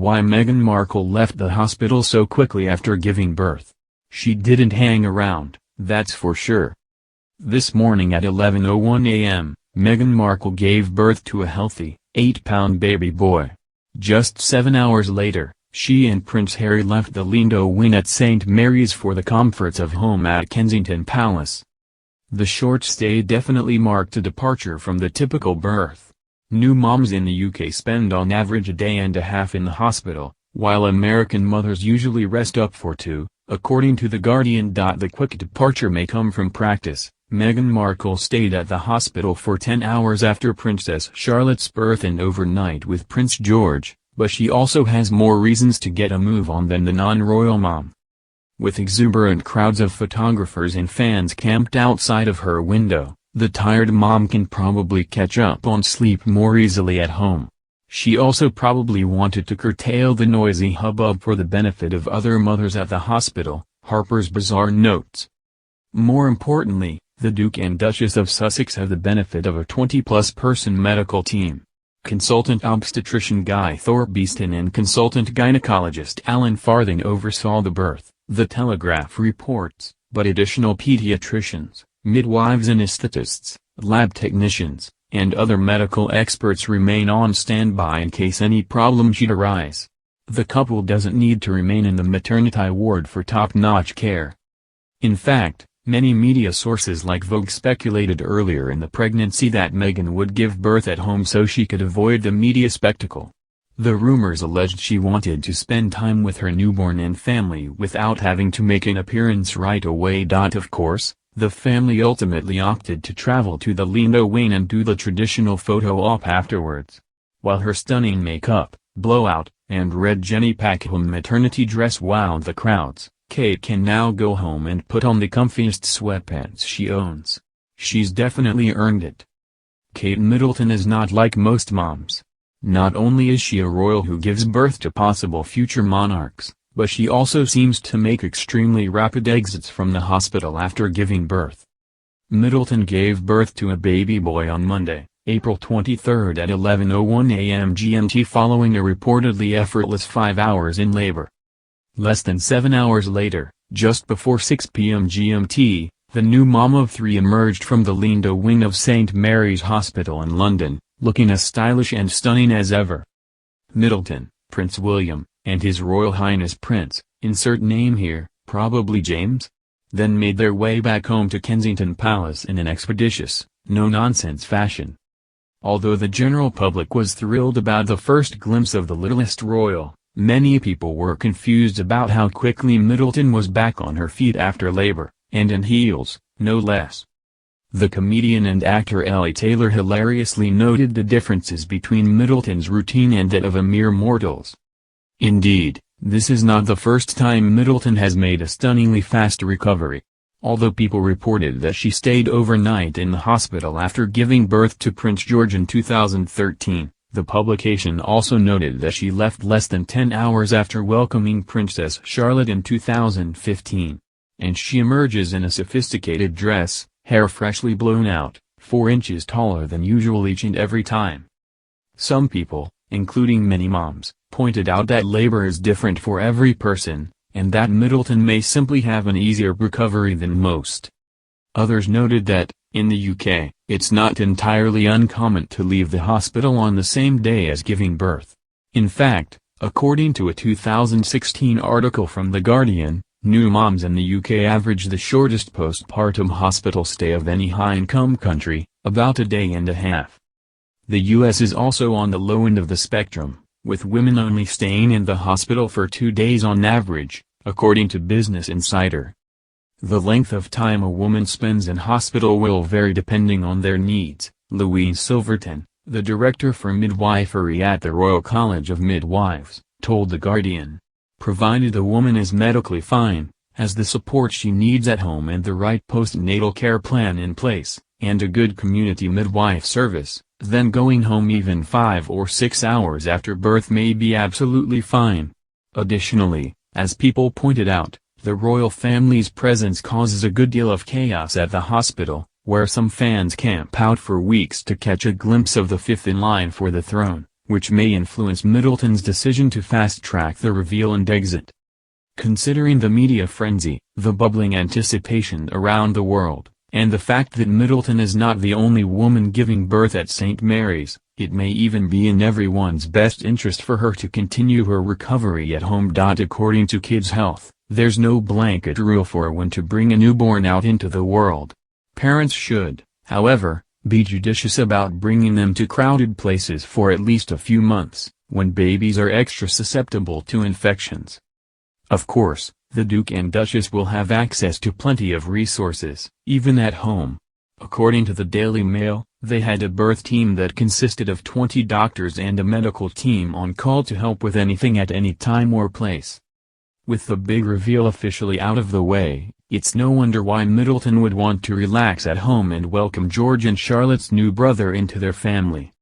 why Meghan Markle left the hospital so quickly after giving birth. She didn't hang around, that's for sure. This morning at 11:01 a.m., Meghan Markle gave birth to a healthy, 8-pound baby boy. Just 7 hours later, she and Prince Harry left the Lindo wing at St. Mary's for the comforts of home at Kensington Palace. The short stay definitely marked a departure from the typical birth. New moms in the UK spend on average a day and a half in the hospital, while American mothers usually rest up for 2, according to The Guardian. The quick departure may come from practice. Meghan Markle stayed at the hospital for 10 hours after Princess Charlotte's birth and overnight with Prince George, but she also has more reasons to get a move on than the non-royal mom. With exuberant crowds of photographers and fans camped outside of her window, the tired mom can probably catch up on sleep more easily at home. She also probably wanted to curtail the noisy hubbub for the benefit of other mothers at the hospital, Harper's Bazaar notes. More importantly, the Duke and Duchess of Sussex have the benefit of a 20-plus person medical team. Consultant obstetrician Guy Thorpe-Beeston and consultant gynecologist Alan Farthing oversaw the birth, The Telegraph reports, but additional pediatricians, midwives, anesthetists, lab technicians, and other medical experts remain on standby in case any problem should arise. The couple doesn't need to remain in the maternity ward for top-notch care. In fact, many media sources like Vogue speculated earlier in the pregnancy that Meghan would give birth at home so she could avoid the media spectacle. The rumors alleged she wanted to spend time with her newborn and family without having to make an appearance right away. Of course, the family ultimately opted to travel to the Lindo wing and do the traditional photo op afterwards. While her stunning makeup, blowout, and red Jenny Packham maternity dress wowed the crowds, Kate can now go home and put on the comfiest sweatpants she owns. She's definitely earned it. Kate Middleton is not like most moms. Not only is she a royal who gives birth to possible future monarchs, but she also seems to make extremely rapid exits from the hospital after giving birth. Middleton gave birth to a baby boy on Monday, April 23 at 11:01 a.m. GMT following a reportedly effortless 5 hours in labor. Less than 7 hours later, just before 6 p.m. GMT, the new mom of 3 emerged from the Lindo wing of St. Mary's Hospital in London, looking as stylish and stunning as ever. Middleton, Prince William, and His Royal Highness Prince, insert name here, probably James, then made their way back home to Kensington Palace in an expeditious, no-nonsense fashion. Although the general public was thrilled about the first glimpse of the littlest royal, many people were confused about how quickly Middleton was back on her feet after labor, and in heels, no less. The comedian and actor Ellie Taylor hilariously noted the differences between Middleton's routine and that of a mere mortals. Indeed, this is not the first time Middleton has made a stunningly fast recovery. Although people reported that she stayed overnight in the hospital after giving birth to Prince George in 2013, the publication also noted that she left less than 10 hours after welcoming Princess Charlotte in 2015. And she emerges in a sophisticated dress, hair freshly blown out, 4 inches taller than usual each and every time. Some people, including many moms, pointed out that labor is different for every person, and that Middleton may simply have an easier recovery than most. Others noted that, in the UK, it's not entirely uncommon to leave the hospital on the same day as giving birth. In fact, according to a 2016 article from The Guardian, new moms in the UK average the shortest postpartum hospital stay of any high-income country, about a day and a half. The US is also on the low end of the spectrum, with women only staying in the hospital for 2 days on average, according to Business Insider. The length of time a woman spends in hospital will vary depending on their needs, Louise Silverton, the director for midwifery at the Royal College of Midwives, told The Guardian. Provided the woman is medically fine, has the support she needs at home and the right postnatal care plan in place, and a good community midwife service, then going home even 5 or 6 hours after birth may be absolutely fine. Additionally, as people pointed out, the royal family's presence causes a good deal of chaos at the hospital, where some fans camp out for weeks to catch a glimpse of the fifth in line for the throne, which may influence Middleton's decision to fast-track the reveal and exit. Considering the media frenzy, the bubbling anticipation around the world, and the fact that Middleton is not the only woman giving birth at St. Mary's, it may even be in everyone's best interest for her to continue her recovery at home. According to Kids Health, there's no blanket rule for when to bring a newborn out into the world. Parents should, however, be judicious about bringing them to crowded places for at least a few months, when babies are extra susceptible to infections. Of course, the Duke and Duchess will have access to plenty of resources, even at home. According to the Daily Mail, they had a birth team that consisted of 20 doctors and a medical team on call to help with anything at any time or place. With the big reveal officially out of the way, it's no wonder why Middleton would want to relax at home and welcome George and Charlotte's new brother into their family.